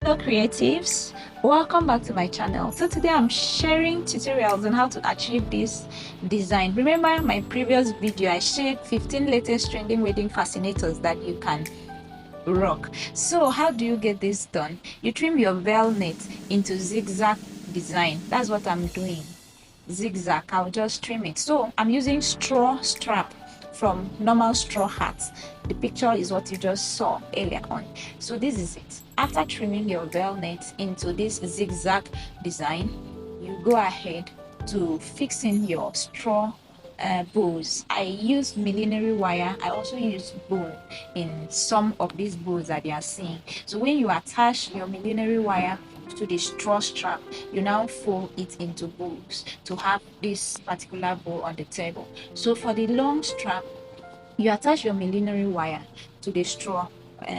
Hello creatives, welcome back to my channel. So today I'm sharing tutorials on how to achieve this design. Remember my previous video, I shared 15 latest trending wedding fascinators that you can rock. So how do you get this done? You trim your veil net into zigzag design. That's what I'm doing. Zigzag, I'll just trim it. So I'm using straw strap from normal straw hats. The picture is what you just saw earlier on. So this is it. After trimming your veil net into this zigzag design, you go ahead to fixing your straw bows. I use millinery wire. I also use bone in some of these bows that you are seeing. So when you attach your millinery wire to the straw strap, you now fold it into bows to have this particular bow on the table. So for the long strap, you attach your millinery wire to the straw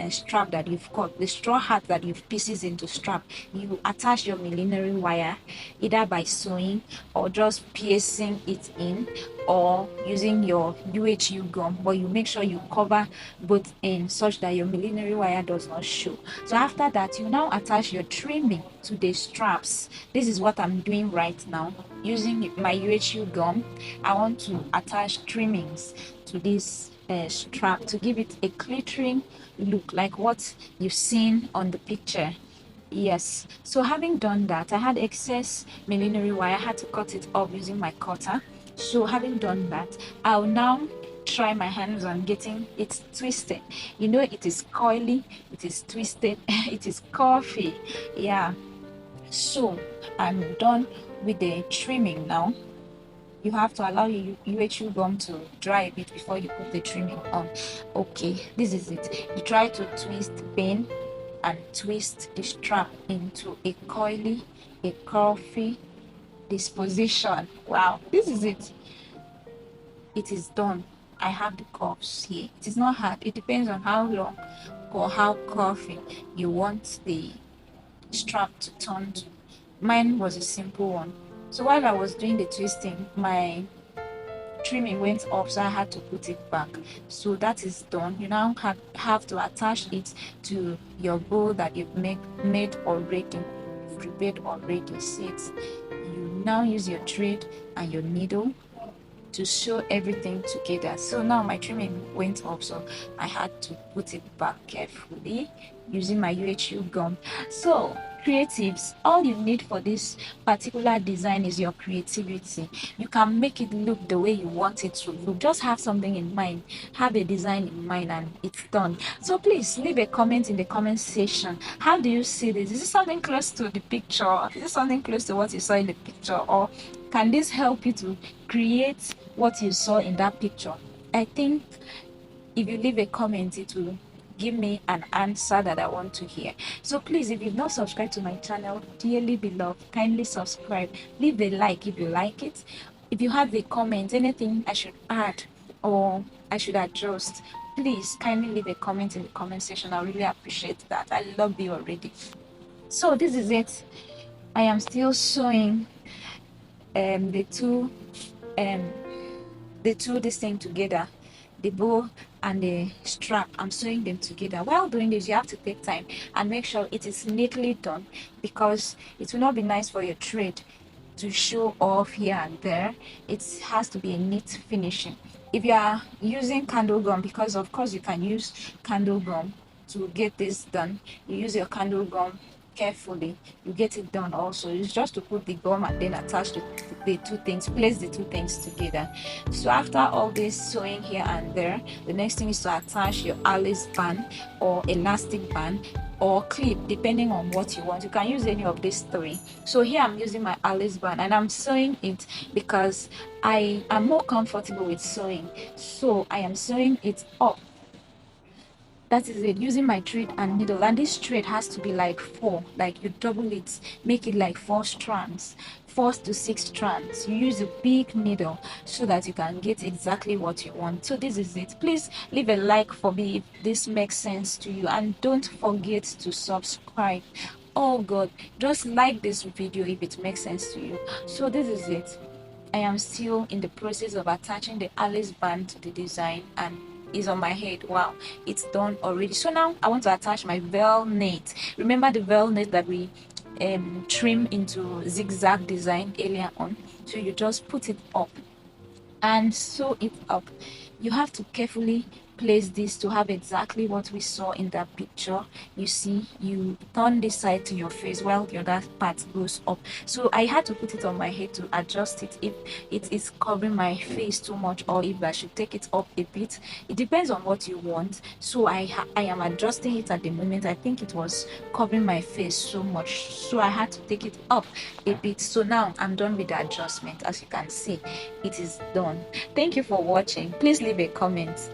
strap that you've cut, the straw hat that you've pieces into strap. You attach your millinery wire either by sewing or just piercing it in or using your UHU gum, but you make sure you cover both in such that your millinery wire does not show. So after that, you now attach your trimming to the straps. This is what I'm doing right now. Using my UHU gum, I want to attach trimmings to this strap to give it a glittering look like what you've seen on the picture. Yes, so having done that, I had excess millinery wire. I had to cut it off using my cutter. So having done that, I'll now try my hands on getting it twisted. You know, it is coily, it is twisted, it is curvy. Yeah, so I'm done with the trimming now. You have to allow your UHU gum to dry a bit before you put the trimming on. Okay, this is it. You try to twist, bend and twist the strap into a coily, a curvy disposition. Wow, this is it. It is done. I have the curves here. It is not hard. It depends on how long or how curvy you want the strap to turn to. Mine was a simple one. So while I was doing the twisting, my trimming went off, so I had to put it back. So that is done. You now have to attach it to your bow that you've made already, prepared already. See it. You now use your thread and your needle to sew everything together. So now my trimming went off, so I had to put it back carefully using my UHU gum. So creatives, all you need for this particular design is your creativity. You can make it look the way you want it to look. Just have something in mind, have a design in mind, and it's done. So please leave a comment in the comment section. How do you see this? Is this something close to the picture? Is this something close to what you saw in the picture, or can this help you to create what you saw in that picture? I think if you leave a comment, it will give me an answer that I want to hear. So please, if you've not subscribed to my channel, dearly beloved, kindly subscribe. Leave a like if you like it. If you have a comment, anything I should add or I should adjust, please kindly leave a comment in the comment section. I really appreciate that. I love you already. So this is it. I am still sewing the two this thing together, the bow and the strap. I'm sewing them together. While doing this, you have to take time and make sure it is neatly done, because it will not be nice for your thread to show off here and there. It has to be a neat finishing. If you are using candle gum, because of course you can use candle gum to get this done, you use your candle gum carefully, you get it done. Also, it's just to put the gum and then attach the two things, place the two things together. So after all this sewing here and there, the next thing is to attach your Alice band or elastic band or clip, depending on what you want. You can use any of these three. So here I'm using my Alice band and I'm sewing it because I am more comfortable with sewing, so I am sewing it up. That is it, using my thread and needle. And this thread has to be like four, like you double it, make it like 4 strands, 4 to 6 strands. You use a big needle so that you can get exactly what you want. So this is it. Please leave a like for me if this makes sense to you, and don't forget to subscribe. Oh god, just like this video if it makes sense to you. So this is it. I am still in the process of attaching the Alice band to the design, and is on my head. Wow, it's done already. So now I want to attach my veil net. Remember the veil net that we trim into zigzag design earlier on? So you just put it up and sew it up. You have to carefully place this to have exactly what we saw in that picture. You see, you turn this side to your face while the other part goes up. So I had to put it on my head to adjust it if it is covering my face too much, or if I should take it up a bit. It depends on what you want. So I am adjusting it at the moment. I think it was covering my face so much, so I had to take it up a bit. So now I'm done with the adjustment. As you can see, it is done. Thank you for watching. Please leave a comment.